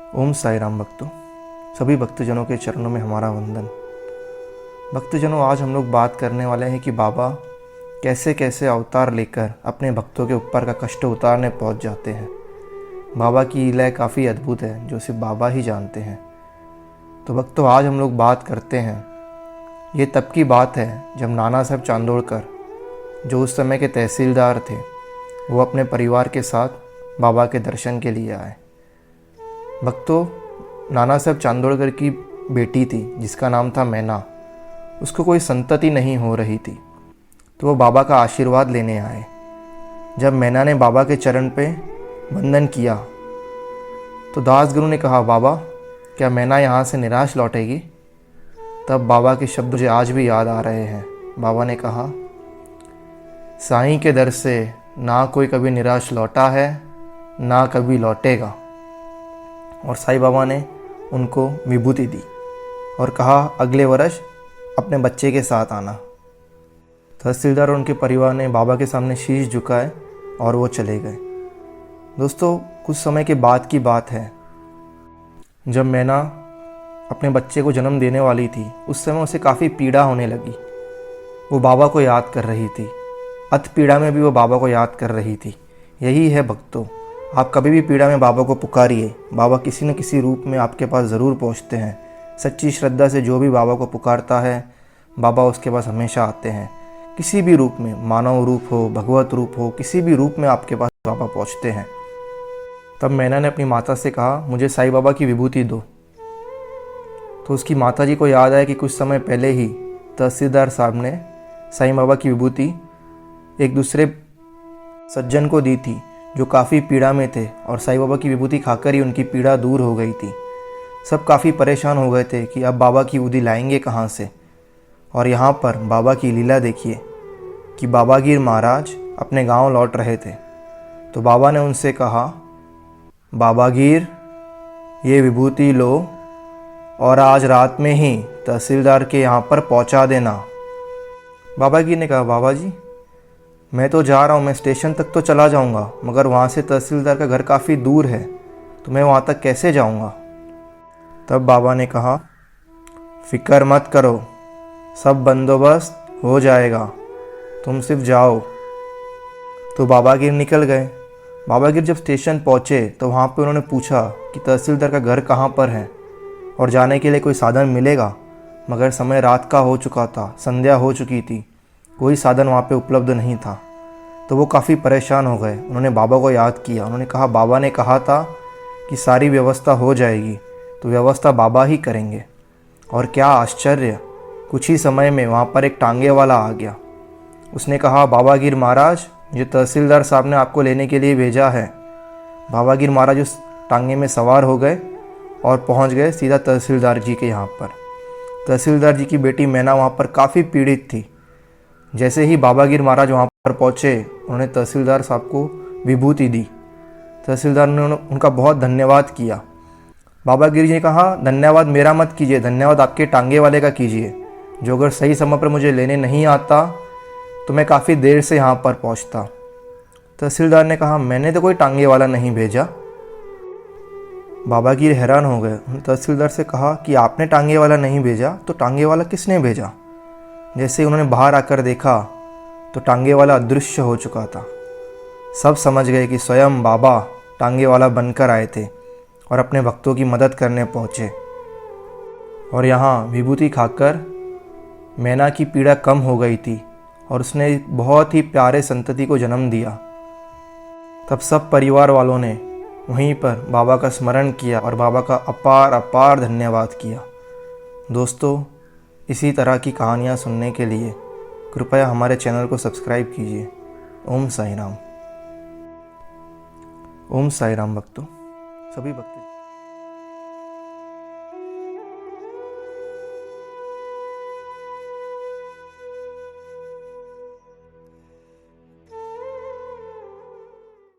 ओम साई राम भक्तों, सभी भक्तजनों के चरणों में हमारा वंदन। भक्तजनों, आज हम लोग बात करने वाले हैं कि बाबा कैसे कैसे अवतार लेकर अपने भक्तों के ऊपर का कष्ट उतारने पहुंच जाते हैं। बाबा की लीला काफ़ी अद्भुत है जो सिर्फ बाबा ही जानते हैं। तो भक्तों, आज हम लोग बात करते हैं, ये तब की बात है जब नाना साहब चांदोड़कर, जो उस समय के तहसीलदार थे, वो अपने परिवार के साथ बाबा के दर्शन के लिए आए। भक्तों, नाना साहब चांदोड़कर की बेटी थी जिसका नाम था मैना। उसको कोई संतति नहीं हो रही थी, तो वो बाबा का आशीर्वाद लेने आए। जब मैना ने बाबा के चरण पे वंदन किया तो दास गुरु ने कहा, बाबा क्या मैना यहाँ से निराश लौटेगी? तब बाबा के शब्द मुझे आज भी याद आ रहे हैं। बाबा ने कहा, साईं के दर से ना कोई कभी निराश लौटा है, ना कभी लौटेगा। और साईं बाबा ने उनको विभूति दी और कहा, अगले वर्ष अपने बच्चे के साथ आना। तहसीलदार और उनके परिवार ने बाबा के सामने शीश झुकाए और वो चले गए। दोस्तों, कुछ समय के बाद की बात है, जब मैना अपने बच्चे को जन्म देने वाली थी, उस समय उसे काफ़ी पीड़ा होने लगी। वो बाबा को याद कर रही थी, अत पीड़ा में भी वो बाबा को याद कर रही थी। यही है भक्तों, आप कभी भी पीड़ा में बाबा को पुकारिए, बाबा किसी न किसी रूप में आपके पास ज़रूर पहुंचते हैं। सच्ची श्रद्धा से जो भी बाबा को पुकारता है, बाबा उसके पास हमेशा आते हैं। किसी भी रूप में, मानव रूप हो, भगवत रूप हो, किसी भी रूप में आपके पास बाबा पहुंचते हैं। तब मैना ने अपनी माता से कहा, मुझे साईं बाबा की विभूति दो। तो उसकी माता जी को याद आया कि कुछ समय पहले ही तहसीलदार साहब ने साईं बाबा की विभूति एक दूसरे सज्जन को दी थी जो काफ़ी पीड़ा में थे, और साईं बाबा की विभूति खाकर ही उनकी पीड़ा दूर हो गई थी। सब काफ़ी परेशान हो गए थे कि अब बाबा की विभूति लाएंगे कहाँ से। और यहाँ पर बाबा की लीला देखिए कि बाबागीर महाराज अपने गांव लौट रहे थे, तो बाबा ने उनसे कहा, बाबागीर ये विभूति लो और आज रात में ही तहसीलदार के यहाँ पर पहुँचा देना। बाबागीर ने कहा, बाबा जी मैं तो जा रहा हूँ, मैं स्टेशन तक तो चला जाऊँगा, मगर वहाँ से तहसीलदार का घर काफ़ी दूर है, तो मैं वहाँ तक कैसे जाऊँगा? तब बाबा ने कहा, फिक्र मत करो, सब बंदोबस्त हो जाएगा, तुम सिर्फ जाओ। तो बाबागीर निकल गए। बाबागीर जब स्टेशन पहुँचे तो वहाँ पे उन्होंने पूछा कि तहसीलदार का घर कहाँ पर है और जाने के लिए कोई साधन मिलेगा, मगर समय रात का हो चुका था, संध्या हो चुकी थी, कोई साधन वहाँ पे उपलब्ध नहीं था। तो वो काफ़ी परेशान हो गए। उन्होंने बाबा को याद किया। उन्होंने कहा, बाबा ने कहा था कि सारी व्यवस्था हो जाएगी, तो व्यवस्था बाबा ही करेंगे। और क्या आश्चर्य, कुछ ही समय में वहाँ पर एक टांगे वाला आ गया। उसने कहा, बाबागीर महाराज मुझे तहसीलदार साहब ने आपको लेने के लिए भेजा है। बाबागीर महाराज उस टांगे में सवार हो गए और पहुँच गए सीधा तहसीलदार जी के यहाँ पर। तहसीलदार जी की बेटी मैना वहाँ पर काफ़ी पीड़ित थी। जैसे ही बाबागीर महाराज वहाँ पर पहुँचे, उन्होंने तहसीलदार साहब को विभूति दी। तहसीलदार ने उनका बहुत धन्यवाद किया। बाबागीर जी ने कहा, धन्यवाद मेरा मत कीजिए, धन्यवाद आपके टांगे वाले का कीजिए, जो अगर सही समय पर मुझे लेने नहीं आता तो मैं काफ़ी देर से यहाँ पर पहुँचता। तहसीलदार ने कहा, मैंने तो कोई टांगे वाला नहीं भेजा। बाबागीर हैरान हो गए। उन्होंने तहसीलदार से कहा कि आपने टांगे वाला नहीं भेजा, तो टांगे वाला किसने भेजा? जैसे ही उन्होंने बाहर आकर देखा तो टांगे वाला अदृश्य हो चुका था। सब समझ गए कि स्वयं बाबा टांगे वाला बनकर आए थे और अपने भक्तों की मदद करने पहुँचे। और यहाँ विभूति खाकर मैना की पीड़ा कम हो गई थी और उसने एक बहुत ही प्यारे संतति को जन्म दिया। तब सब परिवार वालों ने वहीं पर बाबा का स्मरण किया और बाबा का अपार अपार धन्यवाद किया। दोस्तों, इसी तरह की कहानियाँ सुनने के लिए कृपया हमारे चैनल को सब्सक्राइब कीजिए। ओम साई राम। ओम साई राम भक्तों, सभी भक्तों